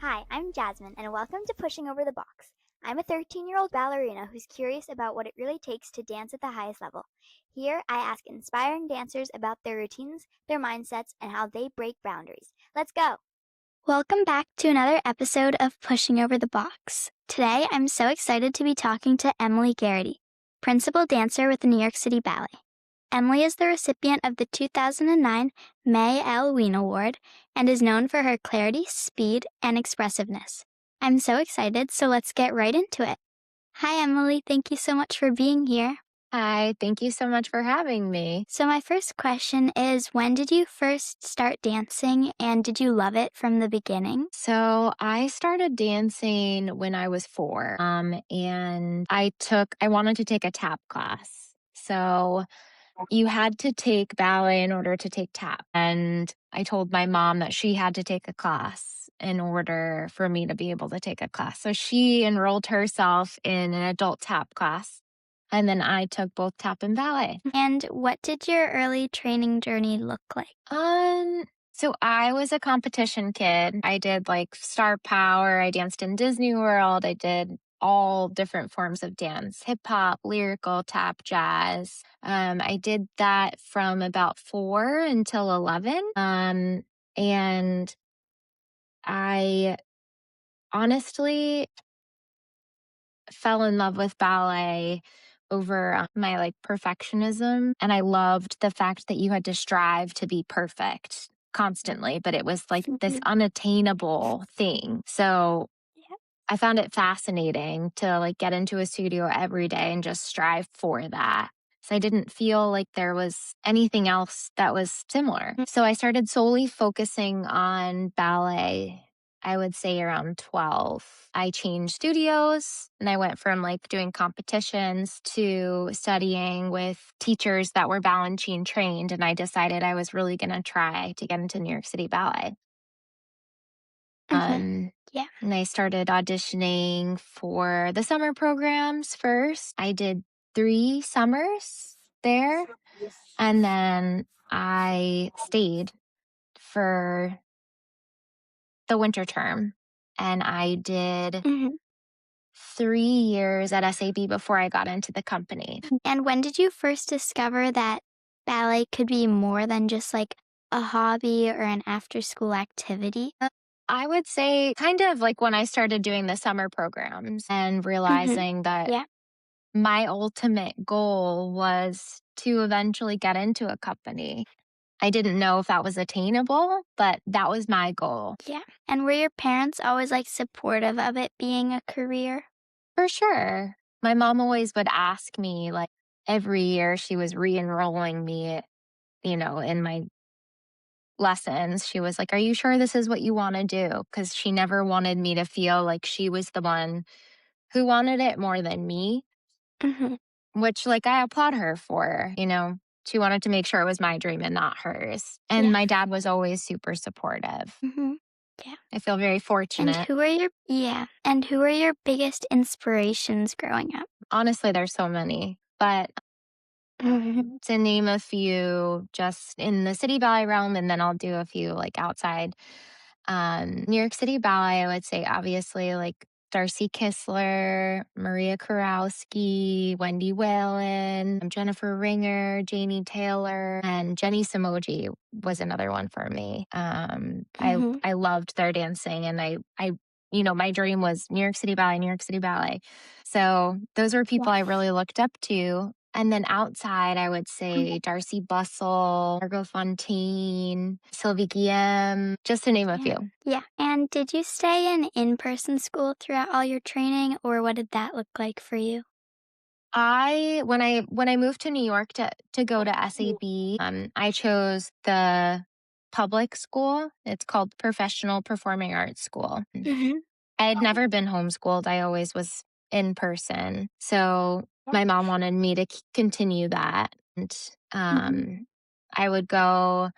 Hi, I'm Jasmine, and welcome to Pushing Over the Box. I'm a 13-year-old ballerina who's curious about what it really takes to dance at the highest level. Here, I ask inspiring dancers about their routines, their mindsets, and how they break boundaries. Let's go! Welcome back to another episode of Pushing Over the Box. Today, I'm so excited to be talking to Emilie Gerrity, principal dancer with the New York City Ballet. Emilie is the recipient of the 2009 Mae L. Wien Award and is known for her clarity, speed, and expressiveness. I'm so excited, so let's get right into it. Hi, Emilie. Thank you so much for being here. Hi, thank you so much for having me. So my first question is, when did you first start dancing, and did you love it from the beginning? So I started dancing when I was 4, and I wanted to take a tap class. So you had to take ballet in order to take tap. And I told my mom that she had to take a class in order for me to be able to take a class. So she enrolled herself in an adult tap class. And then I took both tap and ballet. And what did your early training journey look like? So I was a competition kid. I did like Star Power. I danced in Disney World. I did all different forms of dance, hip hop, lyrical, tap, jazz. I did that from about 4 until 11. And I honestly fell in love with ballet over my like perfectionism. And I loved the fact that you had to strive to be perfect constantly, but it was like this unattainable thing. So I found it fascinating to like get into a studio every day and just strive for that. So I didn't feel like there was anything else that was similar. So I started solely focusing on ballet, I would say around 12. I changed studios and I went from like doing competitions to studying with teachers that were Balanchine trained. And I decided I was really going to try to get into New York City Ballet. And I started auditioning for the summer programs first. I did 3 summers there. And then I stayed for the winter term. And I did 3 years at SAB before I got into the company. And when did you first discover that ballet could be more than just like a hobby or an after-school activity? I would say kind of like when I started doing the summer programs and realizing that my ultimate goal was to eventually get into a company. I didn't know if that was attainable, but that was my goal. Yeah. And were your parents always like supportive of it being a career? For sure. My mom always would ask me, like every year she was re-enrolling me, in my lessons. She was like, "Are you sure this is what you want to do?" Because she never wanted me to feel like she was the one who wanted it more than me, which like I applaud her for, She wanted to make sure it was my dream and not hers. And my dad was always super supportive. Yeah. I feel very fortunate. And who were your biggest inspirations growing up? Honestly, there's so many, but to name a few just in the city ballet realm, and then I'll do a few like outside. New York City Ballet, I would say obviously like Darcy Kistler, Maria Kurowski, Wendy Whalen, Jennifer Ringer, Janie Taylor, and Jenny Samoji was another one for me. I loved their dancing, and I my dream was New York City Ballet, New York City Ballet. So those were people I really looked up to. And then outside, I would say Darcy Bustle, Margot Fontaine, Sylvie Guillem, just to name a few. Yeah. And did you stay in-person school throughout all your training, or what did that look like for you? When I moved to New York to go to SAB, I chose the public school. It's called Professional Performing Arts School. I had never been homeschooled. I always was in person. So my mom wanted me to continue that. And I would go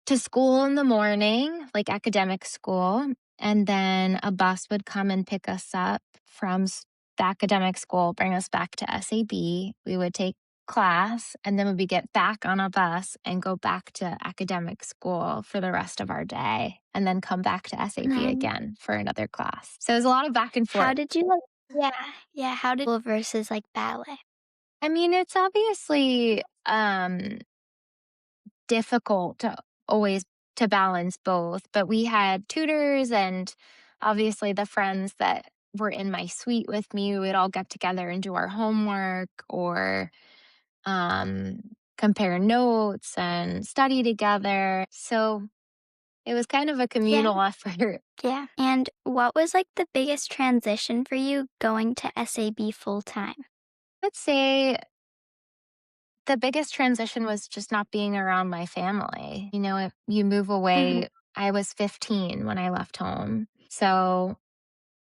to school in the morning, like academic school, and then a bus would come and pick us up from the academic school, bring us back to SAB. We would take class, and then we get back on a bus and go back to academic school for the rest of our day, and then come back to SAB Mhm. again for another class. So it was a lot of back and How forth. did you like yeah, how did versus, like, ballet? I mean, it's obviously difficult to always to balance both, but we had tutors and obviously the friends that were in my suite with me, we'd all get together and do our homework or um, compare notes and study together. So it was kind of a Yeah, communal effort. yeah. And what was, like, the biggest transition for you going to SAB full time? I'd say the biggest transition was just not being around my family. You know, if you move Mhm, away, I was 15 when I left home. So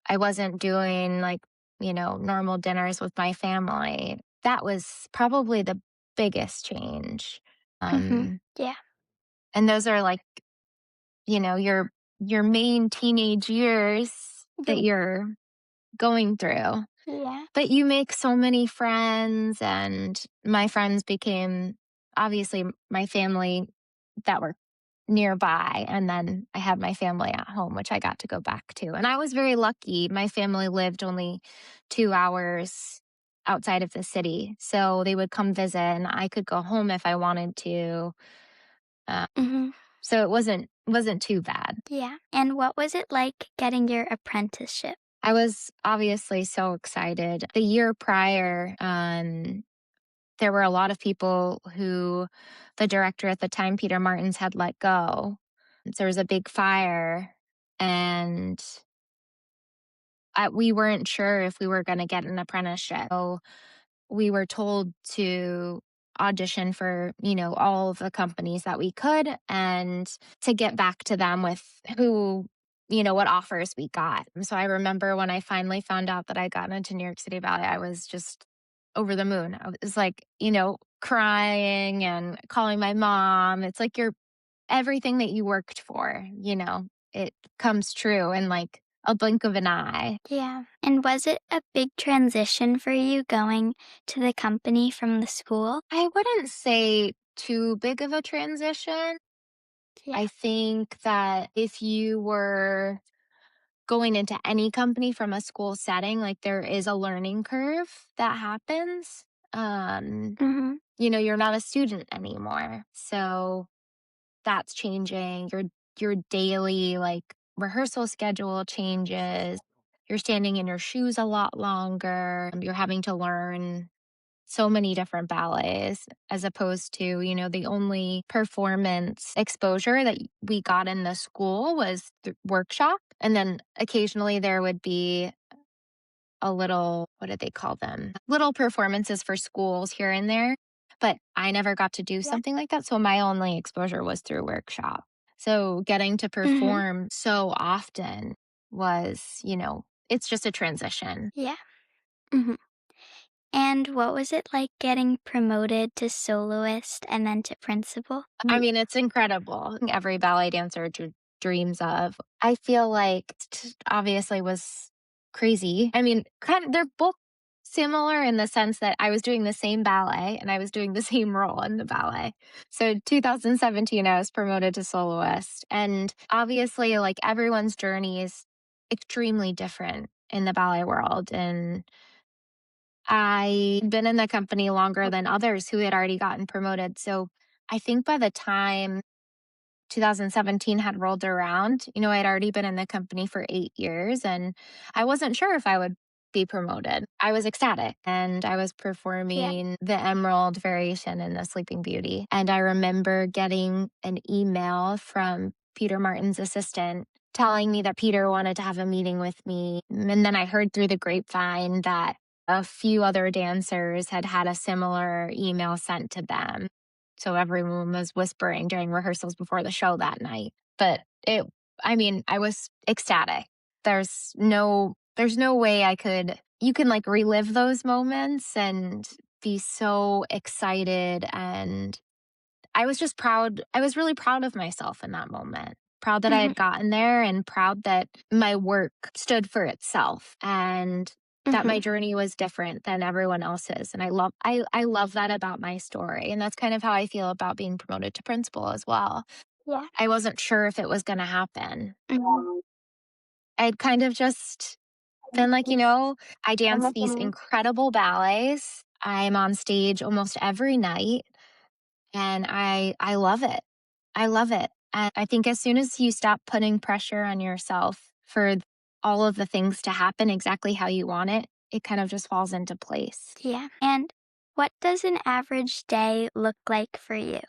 I wasn't doing like, normal dinners with my family. That was probably the biggest change. mhm. Um, Yeah, and those are like, your main teenage years that yeah, you're going through. yeah. But you make so many friends, and my friends became obviously my family that were nearby. And then I had my family at home, which I got to go back to. And I was very lucky. My family lived only 2 hours outside of the city. So they would come visit and I could go home if I wanted to. Uh, Mhm, so it wasn't too bad. yeah. And what was it like getting your apprenticeship? I was obviously so excited. The year prior, there were a lot of people who the director at the time, Peter Martins, had let go. There was a big fire, and we weren't sure if we were going to get an apprenticeship. So we were told to audition for, all of the companies that we could and to get back to them with what offers we got. And so I remember when I finally found out that I got into New York City Ballet, I was just over the moon. I was like, crying and calling my mom. It's like everything that you worked for, it comes true in like a blink of an eye. Yeah. And was it a big transition for you going to the company from the school? I wouldn't say too big of a transition. Yeah. I think that if you were going into any company from a school setting, like there is a learning curve that happens. Um, Mhm. you're not a student anymore. So that's changing. Your daily like rehearsal schedule changes. You're standing in your shoes a lot longer. You're having to learn so many different ballets as opposed to, the only performance exposure that we got in the school was workshop. And then occasionally there would be a little, what did they call them? Little performances for schools here and there. But I never got to do Yeah. something like that. So my only exposure was through workshop. So getting to Mhm. perform so often was, it's just a transition. Yeah. Mhm. And what was it like getting promoted to soloist and then to principal? I mean, it's incredible. Every ballet dancer dreams of. I feel like obviously was crazy. I mean, kind of, they're both similar in the sense that I was doing the same ballet and I was doing the same role in the ballet. So 2017, I was promoted to soloist. And obviously, like everyone's journey is extremely different in the ballet world. And I'd been in the company longer than others who had already gotten promoted. So I think by the time 2017 had rolled around, I'd already been in the company for 8 years and I wasn't sure if I would be promoted. I was ecstatic and I was Yeah. performing the Emerald variation in the Sleeping Beauty. And I remember getting an email from Peter Martin's assistant telling me that Peter wanted to have a meeting with me. And then I heard through the grapevine that a few other dancers had had a similar email sent to them. So everyone was whispering during rehearsals before the show that night. But I was ecstatic. There's no way you can like relive those moments and be so excited. And I was just proud. I was really proud of myself in that moment. Proud that I Mhm. had gotten there and proud that my work stood for itself. And that my Mhm. journey was different than everyone else's. And I love that about my story. And that's kind of how I feel about being promoted to principal as well. Yeah. I wasn't sure if it was going to happen. Mhm. I'd kind of just been like, I dance these incredible ballets. I'm on stage almost every night and I love it. I love it. And I think as soon as you stop putting pressure on yourself for all of the things to happen exactly how you want it, it kind of just falls into place. Yeah. And what does an average day look like for you?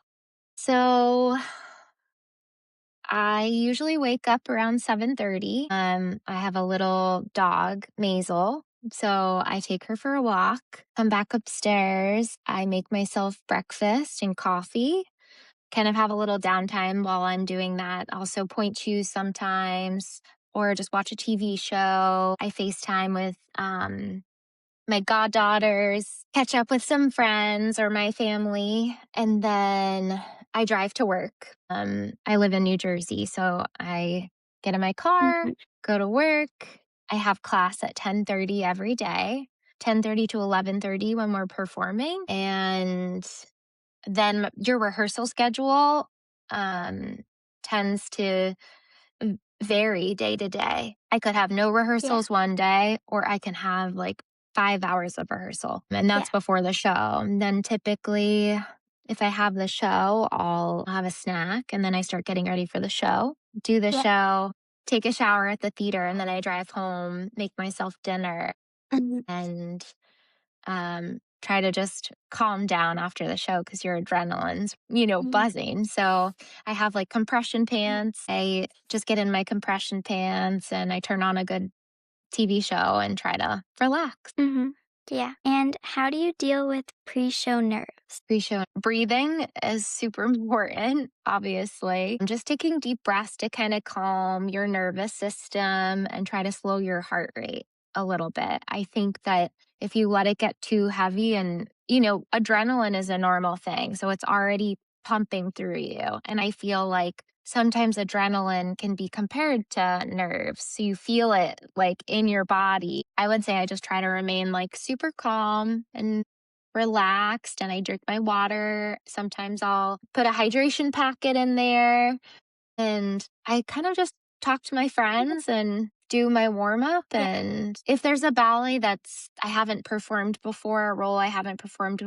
So I usually wake up around 7:30. I have a little dog, Maisel. So I take her for a walk, come back upstairs. I make myself breakfast and coffee, kind of have a little downtime while I'm doing that. Also point shoes sometimes or just watch a TV show. I FaceTime with my goddaughters, catch up with some friends or my family, and then I drive to work. I live in New Jersey, so I get in my car, Mhm. go to work. I have class at 10:30 every day, 10:30 to 11:30 when we're performing, and then your rehearsal schedule um, tends to vary day to day. I could have no Yeah. rehearsals one day, or I can have like 5 hours of rehearsal, and Yeah. that's before the show. And then typically, if I have the show, I'll have a snack and then I start getting ready for the show, do the Yeah. show, take a shower at the theater, and then I drive home, make myself dinner, Mhm. and try to just calm down after the show because your adrenaline's, Yeah. buzzing. So I have like compression pants. I just get in my compression pants and I turn on a good TV show and try to relax. Mhm. Yeah. And how do you deal with pre-show nerves? Pre-show breathing is super important, obviously. Just taking deep breaths to kind of calm your nervous system and try to slow your heart rate a little bit. I think that if you let it get too heavy and, adrenaline is a normal thing. So it's already pumping through you. And I feel like sometimes adrenaline can be compared to nerves. So you feel it like in your body. I would say I just try to remain like super calm and relaxed and I drink my water. Sometimes I'll put a hydration packet in there and I kind of just talk to my friends and do my warm up. Yeah. And if there's a ballet that's I haven't performed before, a role I haven't performed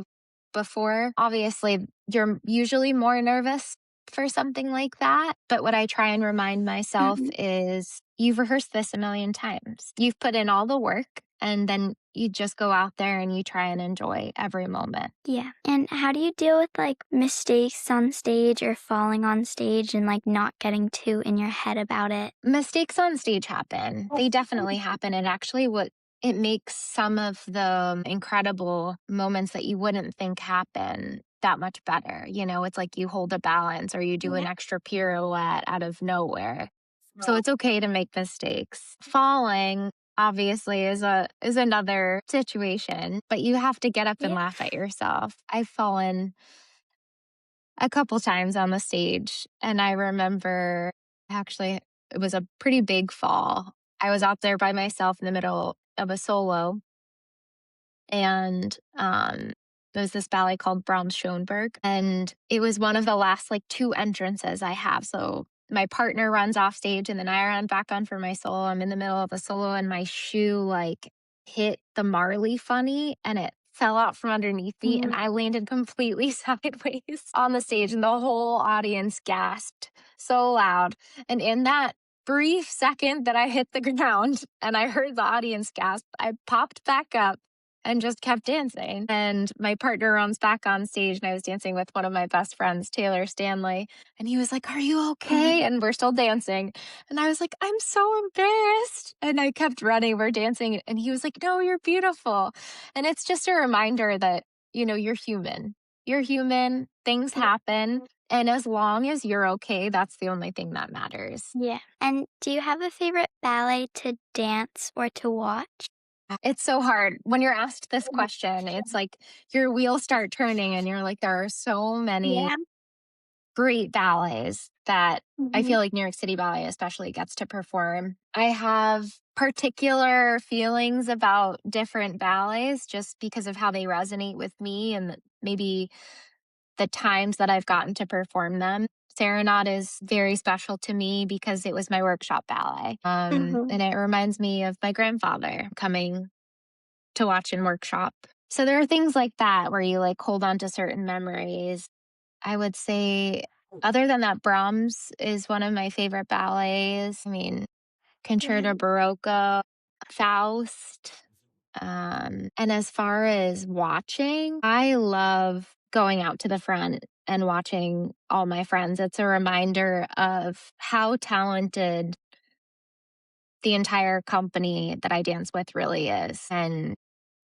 before, obviously you're usually more nervous for something like that. But what I try and remind myself Mhm. is you've rehearsed this a million times. You've put in all the work and then you just go out there and you try and enjoy every moment. Yeah. And how do you deal with like mistakes on stage or falling on stage and like not getting too in your head about it? Mistakes on stage happen. They definitely happen. And actually, what it makes some of the incredible moments that you wouldn't think happen that much better. It's like you hold a balance or you do an Yeah. extra pirouette out of nowhere. So it's okay to make mistakes. Falling obviously is another situation, but you have to get up and Yeah. laugh at yourself. I've fallen a couple times on the stage. And I remember actually, it was a pretty big fall. I was out there by myself in the middle of a solo, and there was this ballet called Brahms Schoenberg, and it was one of the last like two entrances I have. So my partner runs off stage, and then I run back on for my solo. I'm in the middle of a solo, and my shoe like hit the Marley funny, and it fell out from underneath me, and Mhm. I landed completely sideways on the stage, and the whole audience gasped so loud. And in that brief second that I hit the ground and I heard the audience gasp, I popped back up and just kept dancing. And my partner runs back on stage, and I was dancing with one of my best friends, Taylor Stanley. And he was like, "Are you okay?" Mhm. And we're still dancing. And I was like, "I'm so embarrassed." And I kept running. We're dancing. And he was like, "No, you're beautiful." And it's just a reminder that, you're human. You're human. Things Yeah. happen. And as long as you're okay, that's the only thing that matters. Yeah. And do you have a favorite ballet to dance or to watch? It's so hard. When you're asked this question, it's like your wheels start turning and you're like, there are so many Yeah. great ballets that I Mhm. feel like New York City Ballet especially gets to perform. I have particular feelings about different ballets just because of how they resonate with me and maybe the times that I've gotten to perform them. Serenade is very special to me because it was my workshop ballet. Mhm. And it reminds me of my grandfather coming to watch and workshop. So there are things like that where you like hold on to certain memories. I would say, other than that, Brahms is one of my favorite ballets. I mean, Yeah. Concerto Barocco, Faust. And as far as watching, I love going out to the front and watching all my friends. It's a reminder of how talented the entire company that I dance with really is. And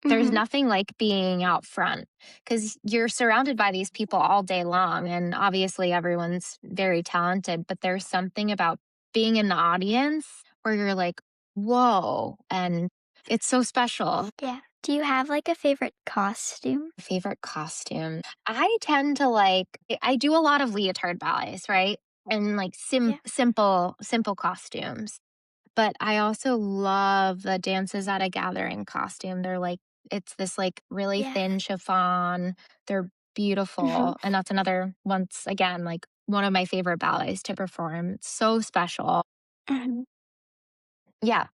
there's Mhm. nothing like being out front because you're surrounded by these people all day long. And obviously, everyone's very talented, but there's something about being in the audience where you're like, whoa. And it's so special. Yeah. Do you have like a favorite costume? Favorite costume. I tend to like, I do a lot of leotard ballets, right? And like Yeah. simple costumes. But I also love the dances at a gathering costume. They're like, it's this like really Yeah. thin chiffon. They're Mhm. beautiful. And that's another, once again, like one of my favorite ballets to perform. It's so special. Mhm. Yeah.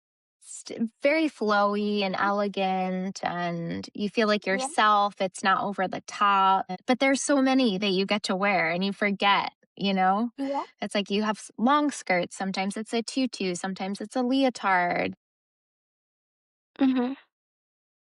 Very flowy and elegant, and you feel like Yeah. yourself. It's not over the top. But there's so many that you get to wear and you forget, you know? Yeah. It's like you have long skirts. Sometimes it's a tutu, sometimes it's a leotard. Mhm.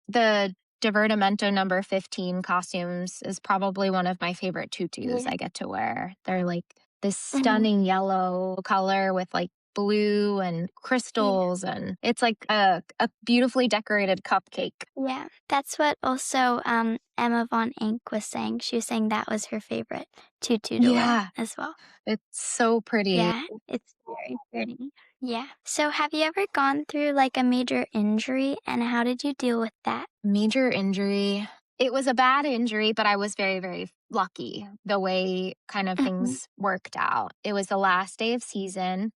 The Divertimento number 15 costumes is probably one of my favorite tutus Yeah. I get to wear. They're like this Mhm. stunning yellow color with like blue and Yeah. crystals, and it's like a beautifully decorated cupcake. Yeah. That's what also Emma von Enck was saying. She was saying that was her favorite tutu to wear Yeah, as well. it's so pretty. Yeah, it's very pretty. Yeah. So have you ever gone through like a major injury and how did you deal with that? Major injury. It was a bad injury, but I was very, very lucky the way kind of Mhm. things worked out. It was the last day of season.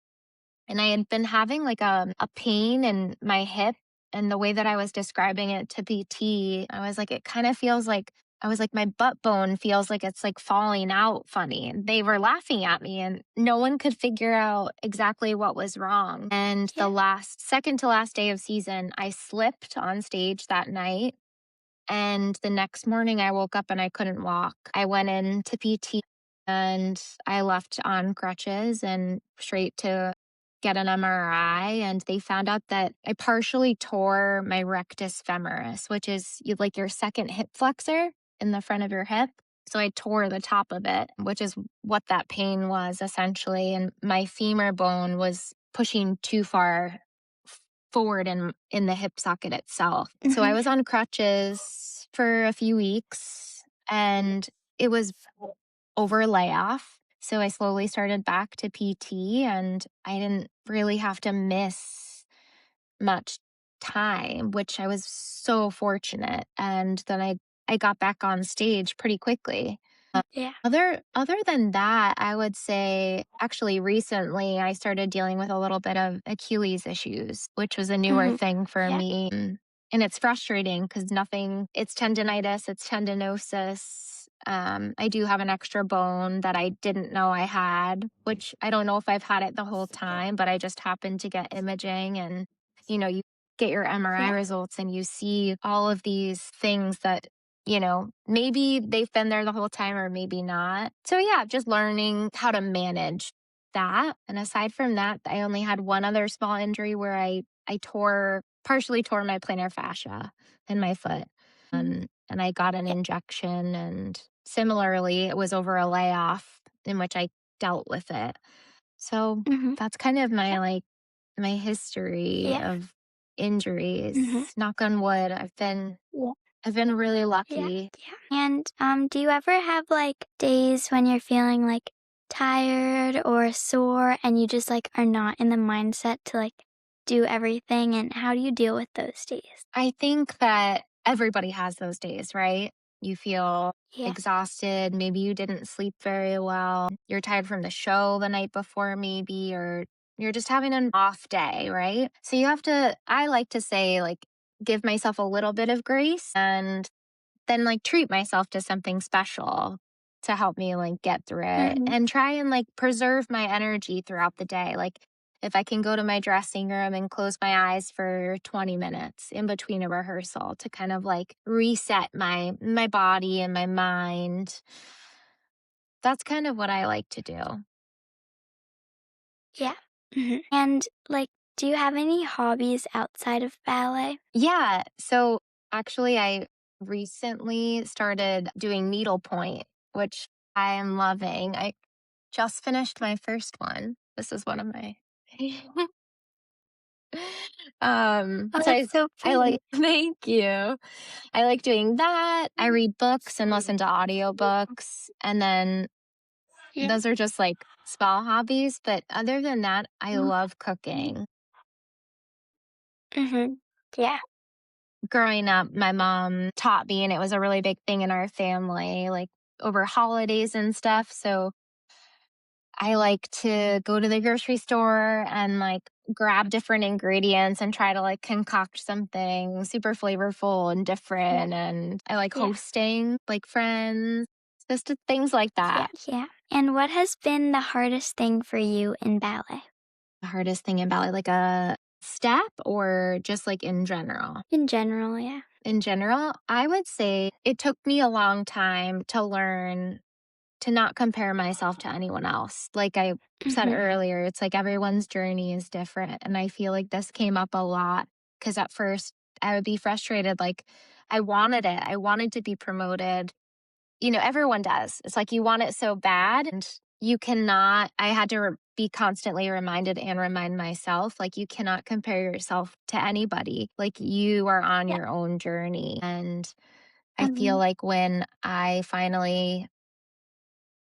And I had been having like a pain in my hip. And the way that I was describing it to PT, I was like, it kind of feels like, I was like, my butt bone feels like it's like falling out funny. And they were laughing at me, and no one could figure out exactly what was wrong. And Yeah. the second to last day of season, I slipped on stage that night. And the next morning, I woke up and I couldn't walk. I went into PT and I left on crutches and straight to get an MRI. And they found out that I partially tore my rectus femoris, which is like your second hip flexor in the front of your hip. So I tore the top of it, which is what that pain was essentially. And my femur bone was pushing too far forward in the hip socket itself. So I Mhm. was on crutches for a few weeks, and it was over layoff. So I slowly started back to PT, and I didn't really have to miss much time, which I was so fortunate. And then I got back on stage pretty quickly. Yeah. Other than that, I would say actually recently I started dealing with a little bit of Achilles issues, which was a newer Mhm. thing for Yeah. me. And it's frustrating because nothing, it's tendinitis, it's tendinosis. I do have an extra bone that I didn't know I had, which I don't know if I've had it the whole time, but I just happened to get imaging, and, you get your MRI Yeah. results and you see all of these things that maybe they've been there the whole time or maybe not. So, yeah, just learning how to manage that. And aside from that, I only had one other small injury where I partially tore my plantar fascia in my foot. Mhm. And I got an Yeah. injection. And similarly, it was over a layoff in which I dealt with it. So Mhm. that's kind of Yeah. my history Yeah. of injuries. Mhm. Knock on wood. Yeah. I've been really Yeah. lucky. Yeah. And do you ever have like days when you're feeling like tired or sore and you just like are not in the mindset to like do everything and how do you deal with those days? I think that everybody has those days, right? You feel Yeah. exhausted. Maybe you didn't sleep very well. You're tired from the show the night before, maybe, or you're just having an off day, right? So you have to, I like to say, like, give myself a little bit of grace and then like treat myself to something special to help me like get through it Mhm. and try and like preserve my energy throughout the day. Like if I can go to my dressing room and close my eyes for 20 minutes in between a rehearsal to kind of like reset my body and my mind. That's kind of what I like to do. Yeah. And, like, do you have any hobbies outside of ballet? Yeah. So actually, I recently started doing needlepoint, which I am loving. I just finished my first one. This is one of my. Oh, So that's so I pretty. like, thank you. I like doing that. I read books and listen to audiobooks. And then Yeah. those are just like small hobbies. But other than that, I Mhm. love cooking. Mhm. Yeah. Growing up, my mom taught me, and it was a really big thing in our family, like over holidays and stuff. So I like to go to the grocery store and like grab different ingredients and try to like concoct something super flavorful and Yeah. different. And I like Yeah. hosting like friends, just things like Yeah. that. Yeah. And what has been the hardest thing for you in ballet? The hardest thing about it, like a step or just like in general? In general, yeah. In general, I would say it took me a long time to learn to not compare myself to anyone else. Like I said Mhm. earlier, it's like everyone's journey is different. And I feel like this came up a lot because at first I would be frustrated. Like I wanted it, I wanted to be promoted. You know, everyone does. It's like you want it so bad. And you cannot, I had to be constantly reminded and remind myself, like, you cannot compare yourself to anybody. Like, you are on Yeah. your own journey. And I feel Mhm. like when I finally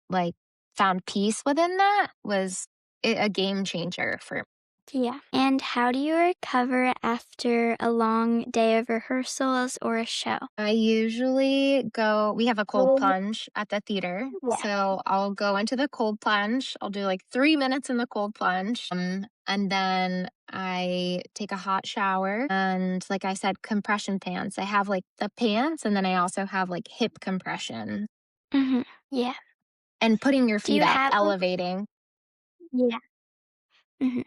like found peace within that was a game changer for. Yeah. And how do you recover after a long day of rehearsals or a show? I usually go, we have a cold plunge at the theater. Yeah. So I'll go into the cold plunge. I'll do like 3 minutes in the cold plunge. And then I take a hot shower. And like I said, compression pants. I have like the pants and then I also have like hip compression Mhm. Yeah. and putting your Do feet you up, have like elevating. Yeah. Mhm.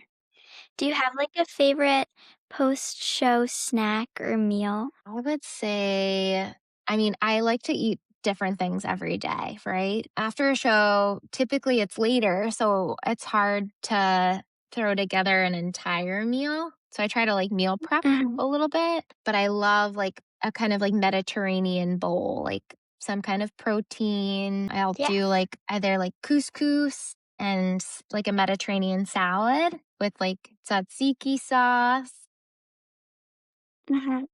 Do you have, like, a favorite post-show snack or meal? I would say, I mean, I like to eat different things every day, right? After a show, typically it's later, so it's hard to throw together an entire meal. So I try to like meal prep Mhm. a little bit, but I love like a kind of like Mediterranean bowl, like some kind of protein. I'll Yeah. do like either like couscous and like a Mediterranean salad with like tzatziki sauce Mhm.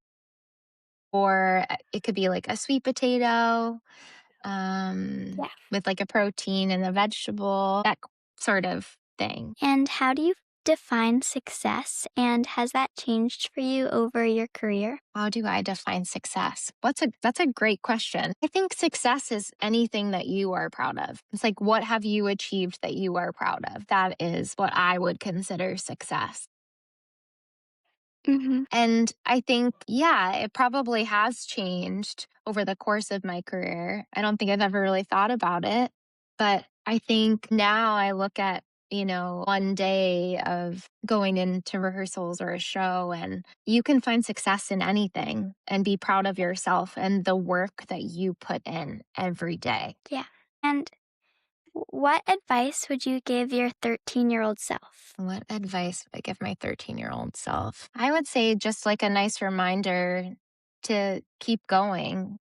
or it could be like a sweet potato Yeah. with like a protein and a vegetable, that sort of thing. And how do you define success, and has that changed for you over your career? How do I define success? That's a great question. I think success is anything that you are proud of. It's like what have you achieved that you are proud of? That is what I would consider success. Mhm. And I think, yeah, it probably has changed over the course of my career. I don't think I've ever really thought about it. But I think now I look at, one day of going into rehearsals or a show, and you can find success in anything and be proud of yourself and the work that you put in every day. Yeah. And what advice would you give your 13-year-old self? What advice would I give my 13-year-old self? I would say just like a nice reminder to keep going,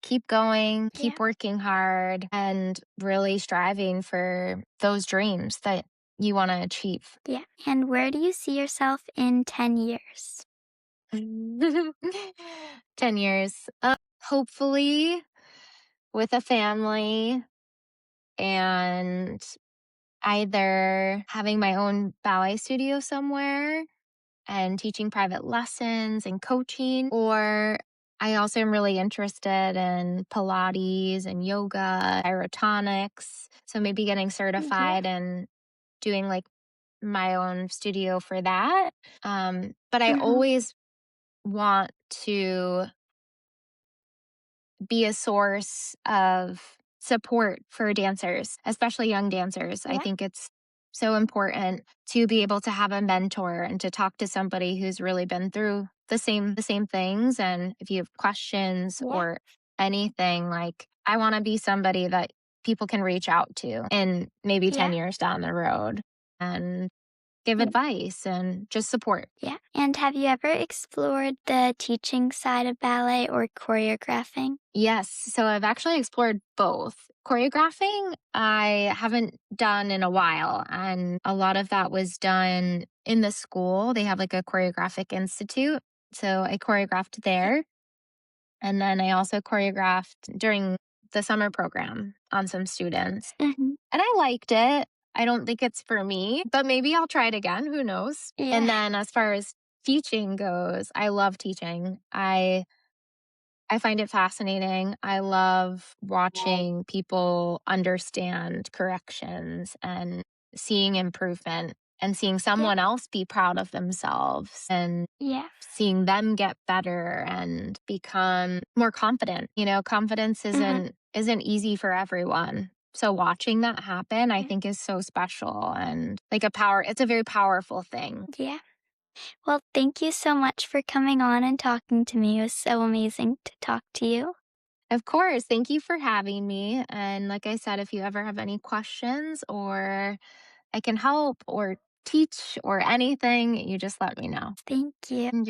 Yeah. keep working hard, and really striving for those dreams that you want to achieve. Yeah. And where do you see yourself in 10 years? 10 years. Hopefully with a family and either having my own ballet studio somewhere and teaching private lessons and coaching, or I also am really interested in Pilates and yoga, aerotonics. So maybe getting Yeah. certified and doing like my own studio for that. But I Mhm. always want to be a source of support for dancers, especially young dancers. I Yeah. think it's so important to be able to have a mentor and to talk to somebody who's really been through the same things. And if you have questions Yeah. or anything, like I want to be somebody that people can reach out to in maybe Yeah. 10 years down the road and give Mm, advice and just support. yeah. And have you ever explored the teaching side of ballet or choreographing? Yes. So I've actually explored both. Choreographing, I haven't done in a while. And a lot of that was done in the school. They have like a choreographic institute. So I choreographed Yeah. there. And then I also choreographed during the summer program on some students. Mhm. And I liked it. I don't think it's for me, but maybe I'll try it again. Who knows? Yeah. And then as far as teaching goes, I love teaching. I find it fascinating. I love watching people understand corrections and seeing improvement and seeing Yeah. someone else be proud of themselves and Yeah. seeing them get better and become more confident. Confidence Mhm. isn't easy for everyone. So watching that happen, I Yeah. think is so special and like it's a very powerful thing. Yeah. Well, thank you so much for coming on and talking to me. It was so amazing to talk to you. Of course. Thank you for having me. And like I said, if you ever have any questions or I can help or teach or anything, you just let me know. Thank you. And